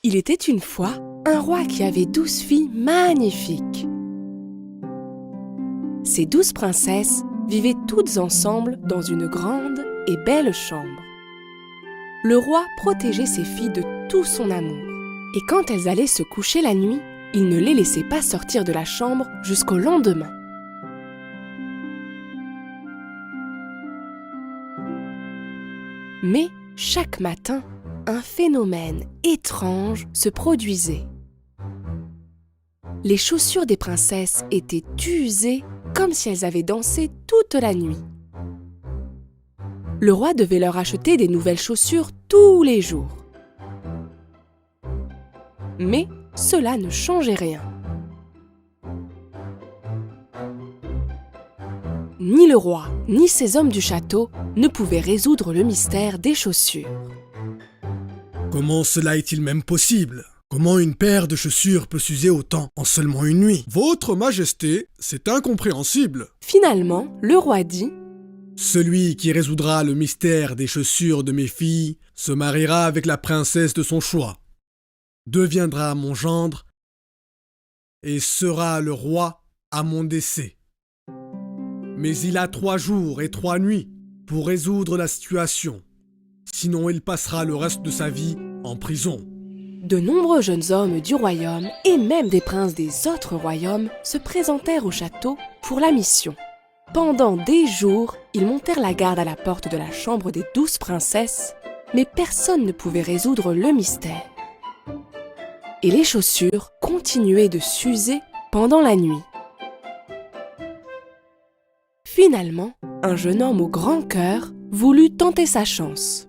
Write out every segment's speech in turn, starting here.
Il était une fois un roi qui avait 12 filles magnifiques. Ces 12 princesses vivaient toutes ensemble dans une grande et belle chambre. Le roi protégeait ses filles de tout son amour. Et quand elles allaient se coucher la nuit, il ne les laissait pas sortir de la chambre jusqu'au lendemain. Mais chaque matin, un phénomène étrange se produisait. Les chaussures des princesses étaient usées comme si elles avaient dansé toute la nuit. Le roi devait leur acheter des nouvelles chaussures tous les jours. Mais cela ne changeait rien. Ni le roi, ni ses hommes du château ne pouvaient résoudre le mystère des chaussures. Comment cela est-il même possible? Comment une paire de chaussures peut s'user autant en seulement une nuit? Votre Majesté, c'est incompréhensible. Finalement, le roi dit « Celui qui résoudra le mystère des chaussures de mes filles se mariera avec la princesse de son choix, deviendra mon gendre et sera le roi à mon décès. Mais il a 3 jours et 3 nuits pour résoudre la situation, sinon il passera le reste de sa vie en prison. » De nombreux jeunes hommes du royaume et même des princes des autres royaumes se présentèrent au château pour la mission. Pendant des jours, ils montèrent la garde à la porte de la chambre des 12 princesses, mais personne ne pouvait résoudre le mystère. Et les chaussures continuaient de s'user pendant la nuit. Finalement, un jeune homme au grand cœur voulut tenter sa chance.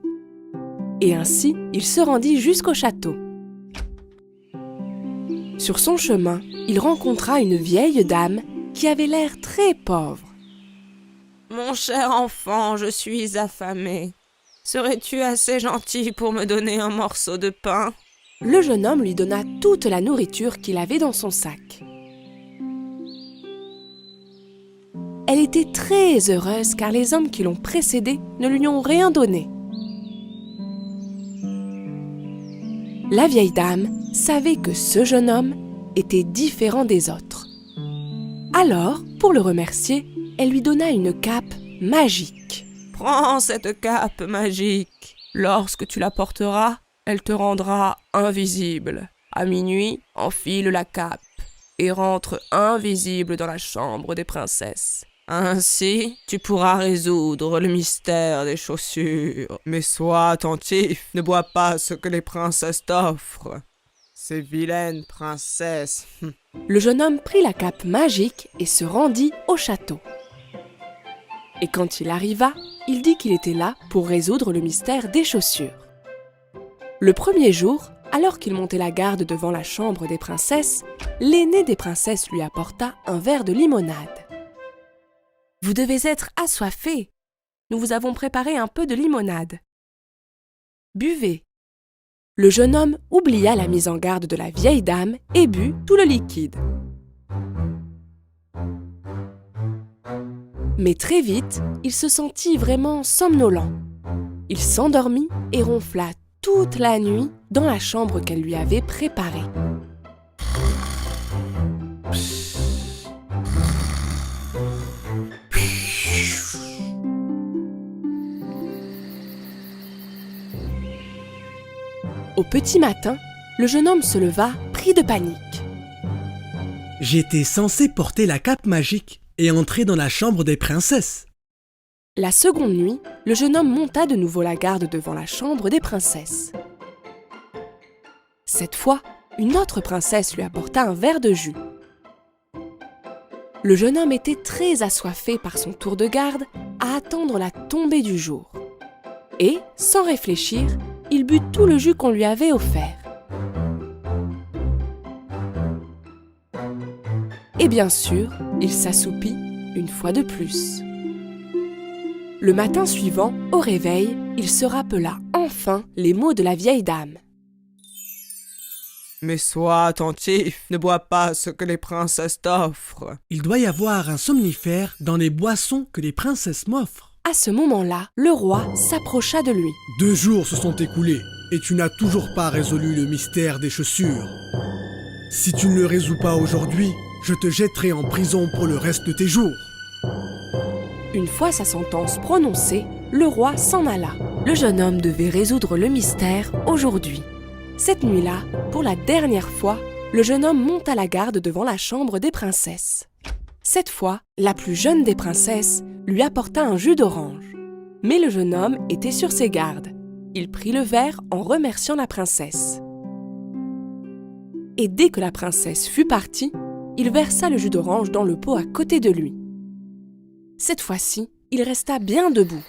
Et ainsi, il se rendit jusqu'au château. Sur son chemin, il rencontra une vieille dame qui avait l'air très pauvre. « Mon cher enfant, je suis affamé. Serais-tu assez gentil pour me donner un morceau de pain ?» Le jeune homme lui donna toute la nourriture qu'il avait dans son sac. Elle était très heureuse car les hommes qui l'ont précédée ne lui ont rien donné. La vieille dame savait que ce jeune homme était différent des autres. Alors, pour le remercier, elle lui donna une cape magique. « Prends cette cape magique. Lorsque tu la porteras, elle te rendra invisible. À minuit, enfile la cape et rentre invisible dans la chambre des princesses. Ainsi, tu pourras résoudre le mystère des chaussures. Mais sois attentif, ne bois pas ce que les princesses t'offrent. Ces vilaines princesses. » Le jeune homme prit la cape magique et se rendit au château. Et quand il arriva, il dit qu'il était là pour résoudre le mystère des chaussures. Le premier jour, alors qu'il montait la garde devant la chambre des princesses, l'aînée des princesses lui apporta un verre de limonade. « Vous devez être assoiffé. Nous vous avons préparé un peu de limonade. Buvez. » Le jeune homme oublia la mise en garde de la vieille dame et but tout le liquide. Mais très vite, il se sentit vraiment somnolent. Il s'endormit et ronfla toute la nuit dans la chambre qu'elle lui avait préparée. Au petit matin, le jeune homme se leva, pris de panique. J'étais censé porter la cape magique et entrer dans la chambre des princesses. La seconde nuit, le jeune homme monta de nouveau la garde devant la chambre des princesses. Cette fois, une autre princesse lui apporta un verre de jus. Le jeune homme était très assoiffé par son tour de garde à attendre la tombée du jour. Et, sans réfléchir, il but tout le jus qu'on lui avait offert. Et bien sûr, il s'assoupit une fois de plus. Le matin suivant, au réveil, il se rappela enfin les mots de la vieille dame. « Mais sois attentif, ne bois pas ce que les princesses t'offrent. » Il doit y avoir un somnifère dans les boissons que les princesses m'offrent. À ce moment-là, le roi s'approcha de lui. 2 jours se sont écoulés. et tu n'as toujours pas résolu le mystère des chaussures. Si tu ne le résous pas aujourd'hui, je te jetterai en prison pour le reste de tes jours. » Une fois sa sentence prononcée, le roi s'en alla. Le jeune homme devait résoudre le mystère aujourd'hui. Cette nuit-là, pour la dernière fois, le jeune homme monta la garde devant la chambre des princesses. Cette fois, la plus jeune des princesses lui apporta un jus d'orange. Mais le jeune homme était sur ses gardes. Il prit le verre en remerciant la princesse. Et dès que la princesse fut partie, il versa le jus d'orange dans le pot à côté de lui. Cette fois-ci, il resta bien debout.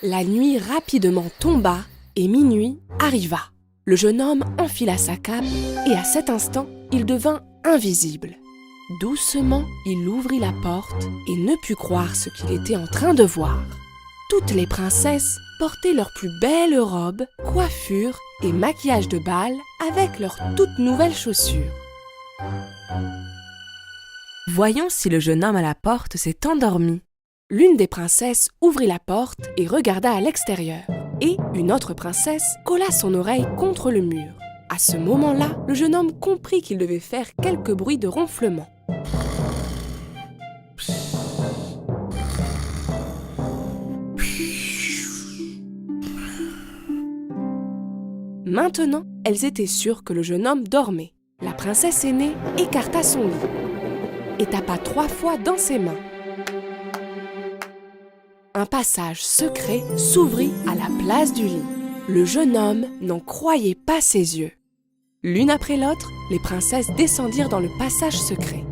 La nuit rapidement tomba et minuit arriva. Le jeune homme enfila sa cape et à cet instant, il devint invisible. Doucement, il ouvrit la porte et ne put croire ce qu'il était en train de voir. Toutes les princesses portaient leurs plus belles robes, coiffures et maquillage de bal avec leurs toutes nouvelles chaussures. Voyons si le jeune homme à la porte s'est endormi. L'une des princesses ouvrit la porte et regarda à l'extérieur. Et une autre princesse colla son oreille contre le mur. À ce moment-là, le jeune homme comprit qu'il devait faire quelques bruits de ronflement. Maintenant, elles étaient sûres que le jeune homme dormait. La princesse aînée écarta son lit et tapa 3 fois dans ses mains. Un passage secret s'ouvrit à la place du lit. Le jeune homme n'en croyait pas ses yeux. L'une après l'autre, les princesses descendirent dans le passage secret.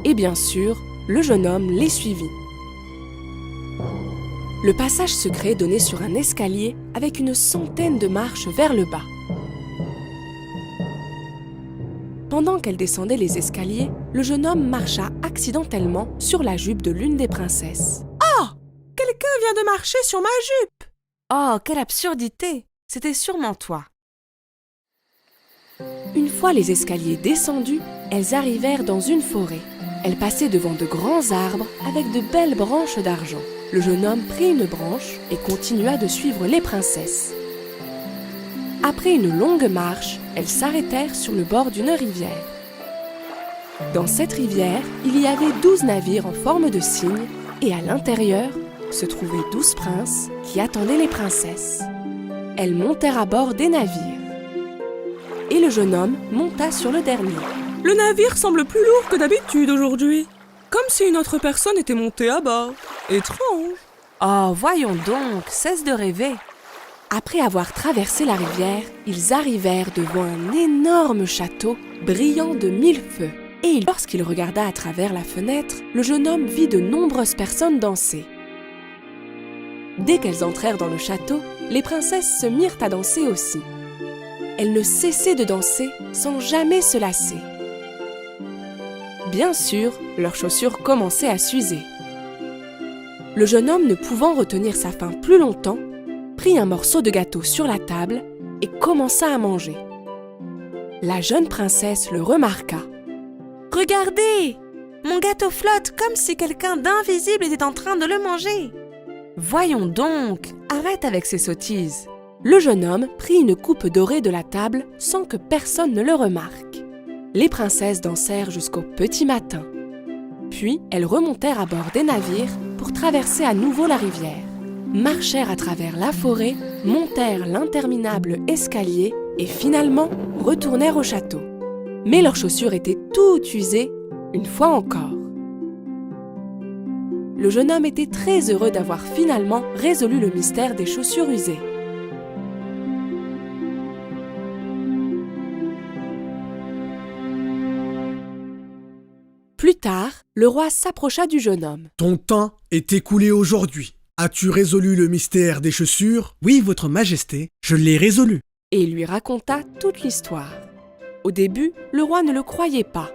Et bien sûr, le jeune homme les suivit. Le passage secret donnait sur un escalier avec une centaine de marches vers le bas. Pendant qu'elle descendait les escaliers, le jeune homme marcha accidentellement sur la jupe de l'une des princesses. Quelqu'un vient de marcher sur ma jupe. Oh, quelle absurdité! C'était sûrement toi. Une fois les escaliers descendus, elles arrivèrent dans une forêt. Elles passaient devant de grands arbres avec de belles branches d'argent. Le jeune homme prit une branche et continua de suivre les princesses. Après une longue marche, elles s'arrêtèrent sur le bord d'une rivière. Dans cette rivière, il y avait 12 navires en forme de cygne et à l'intérieur, se trouvaient 12 princes qui attendaient les princesses. Elles montèrent à bord des navires. Et le jeune homme monta sur le dernier. Le navire semble plus lourd que d'habitude aujourd'hui. Comme si une autre personne était montée à bord. Étrange. Oh, voyons donc, cesse de rêver. Après avoir traversé la rivière, ils arrivèrent devant un énorme château brillant de 1000 feux. Et lorsqu'il regarda à travers la fenêtre, le jeune homme vit de nombreuses personnes danser. Dès qu'elles entrèrent dans le château, les princesses se mirent à danser aussi. Elles ne cessaient de danser sans jamais se lasser. Bien sûr, leurs chaussures commençaient à s'user. Le jeune homme, ne pouvant retenir sa faim plus longtemps, prit un morceau de gâteau sur la table et commença à manger. La jeune princesse le remarqua. « Regardez! Mon gâteau flotte comme si quelqu'un d'invisible était en train de le manger !» Voyons donc, arrête avec ces sottises. Le jeune homme prit une coupe dorée de la table sans que personne ne le remarque. Les princesses dansèrent jusqu'au petit matin. Puis, elles remontèrent à bord des navires pour traverser à nouveau la rivière, marchèrent à travers la forêt, montèrent l'interminable escalier et finalement retournèrent au château. Mais leurs chaussures étaient toutes usées, une fois encore. Le jeune homme était très heureux d'avoir finalement résolu le mystère des chaussures usées. Plus tard, le roi s'approcha du jeune homme. « Ton temps est écoulé aujourd'hui. As-tu résolu le mystère des chaussures ?»« Oui, votre majesté, je l'ai résolu. » Et il lui raconta toute l'histoire. Au début, le roi ne le croyait pas.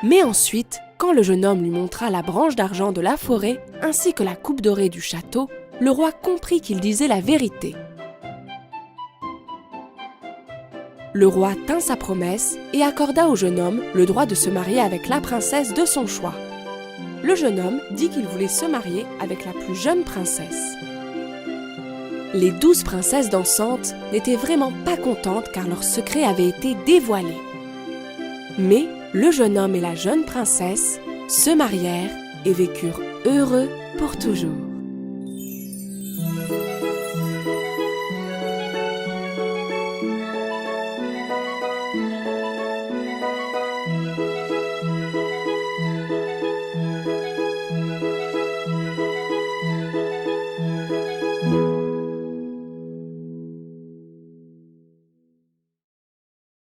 Mais ensuite, quand le jeune homme lui montra la branche d'argent de la forêt ainsi que la coupe dorée du château, le roi comprit qu'il disait la vérité. Le roi tint sa promesse et accorda au jeune homme le droit de se marier avec la princesse de son choix. Le jeune homme dit qu'il voulait se marier avec la plus jeune princesse. Les 12 princesses dansantes n'étaient vraiment pas contentes car leur secret avait été dévoilé. Mais le jeune homme et la jeune princesse se marièrent et vécurent heureux pour toujours.